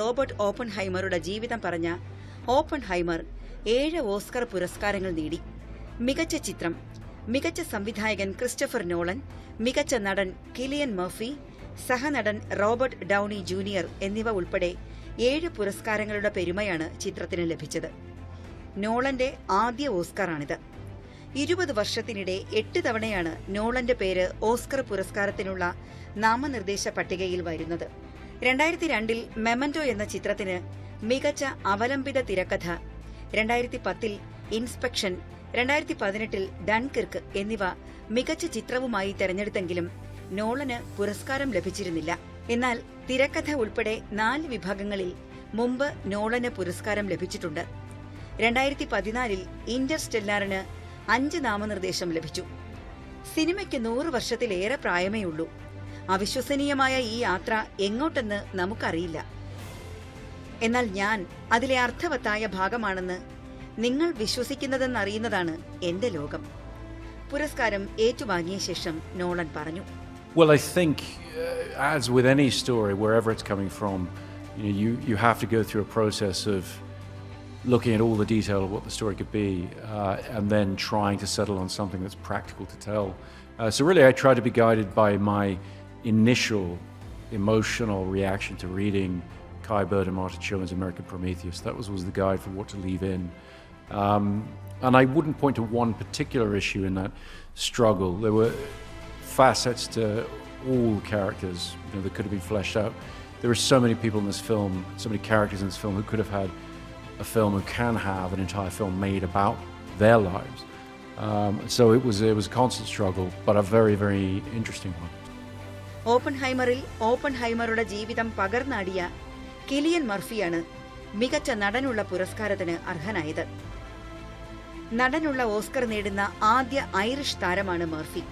റോബർട്ട് ഓപ്പൺഹൈമറുടെ ജീവിതം പറഞ്ഞ ഓപ്പൺഹൈമർ 7 ഓസ്കർ പുരസ്കാരങ്ങൾ നേടി. മികച്ച ചിത്രം, മികച്ച സംവിധായകൻ ക്രിസ്റ്റഫർ നോളൻ, മികച്ച നടൻ കിലിയൻ മർഫി, സഹനടൻ റോബർട്ട് ഡൌണി ജൂനിയർ എന്നിവ ഉൾപ്പെടെ 7 പുരസ്കാരങ്ങളുടെ പെരുമയാണ് ചിത്രത്തിന് ലഭിച്ചത്. നോളന്റെ ആദ്യ ഓസ്കറാണിത്. 20 വർഷത്തിനിടെ 8 തവണയാണ് നോളന്റെ പേര് ഓസ്കർ പുരസ്കാരത്തിനുള്ള നാമനിർദ്ദേശ പട്ടികയിൽ വരുന്നത്. 2002 മെമന്റോ എന്ന ചിത്രത്തിന് മികച്ച അവലംബിത തിരക്കഥ, 2010 ഇൻസ്പെക്ഷൻ, 2018 ഡൺകിർക്ക് എന്നിവ മികച്ച ചിത്രവുമായി തെരഞ്ഞെടുത്തെങ്കിലും നോളന് പുരസ്കാരം ലഭിച്ചിരുന്നില്ല. എന്നാൽ തിരക്കഥ ഉൾപ്പെടെ 4 വിഭാഗങ്ങളിൽ മുമ്പ് നോളന് പുരസ്കാരം ലഭിച്ചിട്ടുണ്ട്. 2014 ഇന്റർസ്റ്റെല്ലാറിന് 5 നാമനിർദ്ദേശം ലഭിച്ചു. സിനിമയ്ക്ക് 100 വർഷത്തിലേറെ പ്രായമേ ഉള്ളൂ. അവിശ്വസനീയമായ ഈ യാത്ര എങ്ങോട്ടെന്ന് നമുക്കറിയില്ല. എന്നാൽ ഞാൻ അതിലെ അർത്ഥവത്തായ ഭാഗമാണെന്ന് നിങ്ങൾ വിശ്വസിക്കുന്നതെന്നറിയുന്നതാണ് എന്റെ ലോകം. പുരസ്കാരം ഏറ്റുവാങ്ങിയ ശേഷം നോളൻ പറഞ്ഞു. Well, I think, as with any story, wherever it's coming from, you have to go through a process of looking at all the detail of what the story could be, and then trying to settle on something that's practical to tell. So really, I try to be guided by my initial emotional reaction to reading Kai Bird and Martin Sherman's American Prometheus. That was the guide for what to leave in. And I wouldn't point to one particular issue in that struggle. There were facets to all characters, that could have been fleshed out. There are so many people in this film, so many characters in this film who could have had a film, who can have an entire film made about their lives. So it was a constant struggle, but a very, very interesting one. ഓപ്പൺഹൈമറിൽ ഓപ്പൺഹൈമറുടെ ജീവിതം പകർന്നാടിയ കിലിയൻ മർഫിയാണ് മികച്ച നടനുള്ള പുരസ്കാരത്തിന് അർഹനായത്. നടനുള്ള ഓസ്കർ നേടുന്ന ആദ്യ ഐറിഷ് താരമാണ് മർഫി.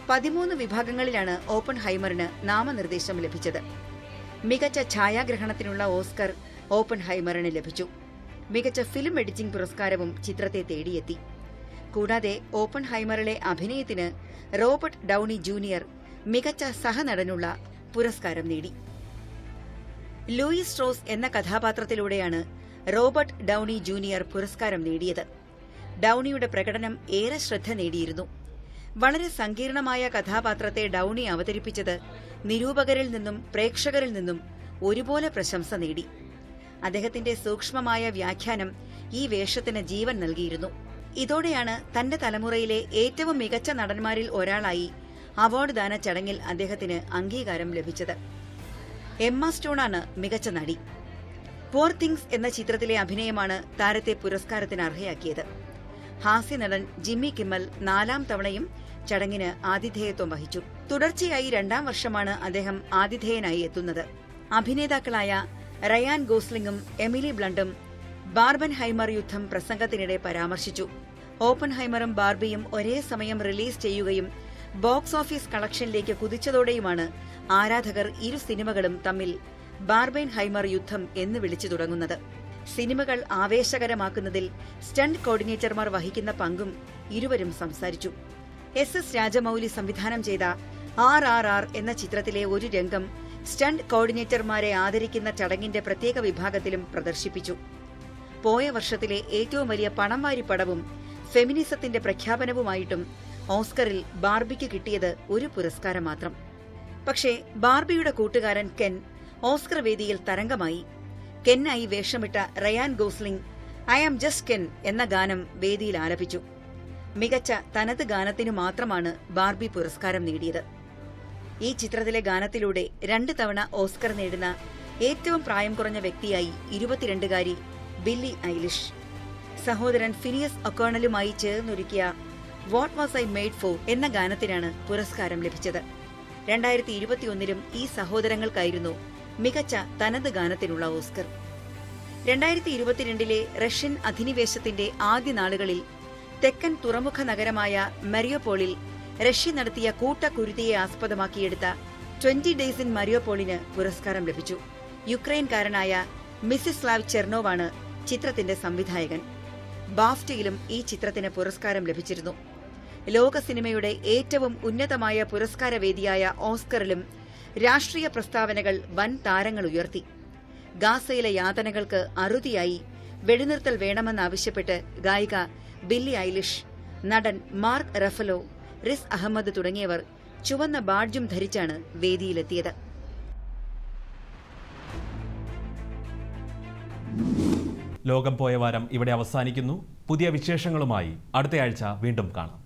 13 വിഭാഗങ്ങളിലാണ് ഓപ്പൺഹൈമറിന് നാമനിർദ്ദേശം ലഭിച്ചത്. മികച്ച ഛായാഗ്രഹണത്തിനുള്ള ഓസ്കർ ഓപ്പൺഹൈമറിന് ലഭിച്ചു. മികച്ച ഫിലിം എഡിറ്റിംഗ് പുരസ്കാരവും ചിത്രത്തെ തേടിയെത്തി. കൂടാതെ ഓപ്പൺഹൈമറിലെ അഭിനയത്തിന് റോബർട്ട് ഡൌണി ജൂനിയർ മികച്ച സഹനടനുള്ള പുരസ്കാരം നേടി. ലൂയിസ് സ്ട്രോസ് എന്ന കഥാപാത്രത്തിലൂടെയാണ് റോബർട്ട് ഡൌണി ജൂനിയർ പുരസ്കാരം നേടിയത്. ഡൌണിയുടെ പ്രകടനം ഏറെ ശ്രദ്ധ നേടിയിരുന്നു. വളരെ സങ്കീർണമായ കഥാപാത്രത്തെ ഡൌണി അവതരിപ്പിച്ചത് നിരൂപകരിൽ നിന്നും പ്രേക്ഷകരിൽ നിന്നും ഒരുപോലെ പ്രശംസ നേടി. അദ്ദേഹത്തിന്റെ സൂക്ഷ്മമായ വ്യാഖ്യാനം ഈ വേഷത്തിന് ജീവൻ നൽകിയിരുന്നു. ഇതോടെയാണ് തന്റെ തലമുറയിലെ ഏറ്റവും മികച്ച നടന്മാരിൽ ഒരാളായി അവാർഡ് ദാന ചടങ്ങിൽ അദ്ദേഹത്തിന് അംഗീകാരം ലഭിച്ചത്. എമ്മ സ്റ്റോണാണ് മികച്ച നടി. പോർ തിങ്സ് എന്ന ചിത്രത്തിലെ അഭിനയമാണ് താരത്തെ പുരസ്കാരത്തിന് അർഹയാക്കിയത്. ഹാസ്യനടൻ ജിമ്മി കിമ്മൽ 4ാം തവണയും ചടങ്ങിന് ആതിഥേയത്വം വഹിച്ചു. തുടർച്ചയായി 2ാം വർഷമാണ് അദ്ദേഹം ആതിഥേയനായി എത്തുന്നത്. അഭിനേതാക്കളായ റയാൻ ഗോസ്ലിംഗും എമിലി ബ്ലണ്ടും ബാർബൻഹൈമർ യുദ്ധം പ്രസംഗത്തിനിടെ പരാമർശിച്ചു. ഓപ്പൺഹൈമറും ബാർബിയും ഒരേ സമയം റിലീസ് ചെയ്യുകയും ബോക്സ് ഓഫീസ് കളക്ഷനിലേക്ക് കുതിച്ചതോടെയുമാണ് ആരാധകർ ഇരു സിനിമകളും തമ്മിൽ ബാർബൻഹൈമർ യുദ്ധം എന്ന് വിളിച്ചു തുടങ്ങുന്നത്. സിനിമകൾ ആവേശകരമാക്കുന്നതിൽ സ്റ്റണ്ട് കോർഡിനേറ്റർമാർ വഹിക്കുന്ന പങ്കും ഇരുവരും സംസാരിച്ചു. SS രാജമൌലി സംവിധാനം ചെയ്ത RRR എന്ന ചിത്രത്തിലെ ഒരു രംഗം സ്റ്റണ്ട് കോർഡിനേറ്റർമാരെ ആദരിക്കുന്ന ചടങ്ങിന്റെ പ്രത്യേക വിഭാഗത്തിലും പ്രദർശിപ്പിച്ചു. പോയ വർഷത്തിലെ ഏറ്റവും വലിയ പണം വാരി പടവും ഫെമിനിസത്തിന്റെ പ്രഖ്യാപനവുമായിട്ടും ഓസ്കറിൽ ബാർബിക്ക് കിട്ടിയത് ഒരു പുരസ്കാരം മാത്രം. പക്ഷേ ബാർബിയുടെ കൂട്ടുകാരൻ കെൻ ഓസ്കർ വേദിയിൽ തരംഗമായി. കെന്നായി വേഷമിട്ട Ryan Gosling I am just Ken എന്ന ഗാനം വേദിയിൽ ആലപിച്ചു. മികച്ച തനത് ഗാനത്തിനു മാത്രമാണ് ബാർബി പുരസ്കാരം നേടിയത്. ഈ ചിത്രത്തിലെ ഗാനത്തിലൂടെ 2 തവണ ഓസ്കർ നേടുന്ന ഏറ്റവും പ്രായം കുറഞ്ഞ വ്യക്തിയായി 22-കാരി ബില്ലി ഐലിഷ്. സഹോദരൻ ഫിനിയസ് ഒക്കോണലുമായി ചേർന്നൊരുക്കിയ what was I made for എന്ന ഗാനത്തിനാണ് പുരസ്കാരം ലഭിച്ചത്. 2021-ലും ഈ സഹോദരങ്ങൾക്കായിരുന്നു മികച്ച തനത് ഗാനത്തിനുള്ള ഓസ്കർ. 2022-ലെ റഷ്യൻ അധിനിവേശത്തിന്റെ ആദ്യ നാളുകളിൽ തെക്കൻ തുറമുഖ നഗരമായ മരിയോപോളിൽ റഷ്യ നടത്തിയ കൂട്ടക്കുരുതിയെ ആസ്പദമാക്കിയെടുത്ത 20 ഡേയ്സ് ഇൻ മരിയോപോളിന് പുരസ്കാരം ലഭിച്ചു. യുക്രൈൻകാരനായ മിസിസ്ലാവ് ചെർണോവാണ് ചിത്രത്തിന്റെ സംവിധായകൻ. ബാഫ്റ്റയിലും ഈ ചിത്രത്തിന് പുരസ്കാരം ലഭിച്ചിരുന്നു. ലോക സിനിമയുടെ ഏറ്റവും ഉന്നതമായ പുരസ്കാരവേദിയായ ഓസ്കറിലും രാഷ്ട്രീയ പ്രസ്താവനകൾ വൻ താരങ്ങൾ ഉയർത്തി. ഗാസയിലെ യാതനകൾക്ക് അറുതിയായി വെടിനിർത്തൽ വേണമെന്നാവശ്യപ്പെട്ട് ഗായിക ബില്ലി ഐലിഷ്, നടൻ മാർക്ക് റഫലോ, റിസ് അഹമ്മദ് തുടങ്ങിയവർ ചുവന്ന ബാഡ്ജും ധരിച്ചാണ് വേദിയിലെത്തിയത്. ലോകം പോയ വാരം ഇവിടെ അവസാനിക്കുന്നു. പുതിയ വിശേഷങ്ങളുമായി അടുത്തയാഴ്ച വീണ്ടും കാണാം.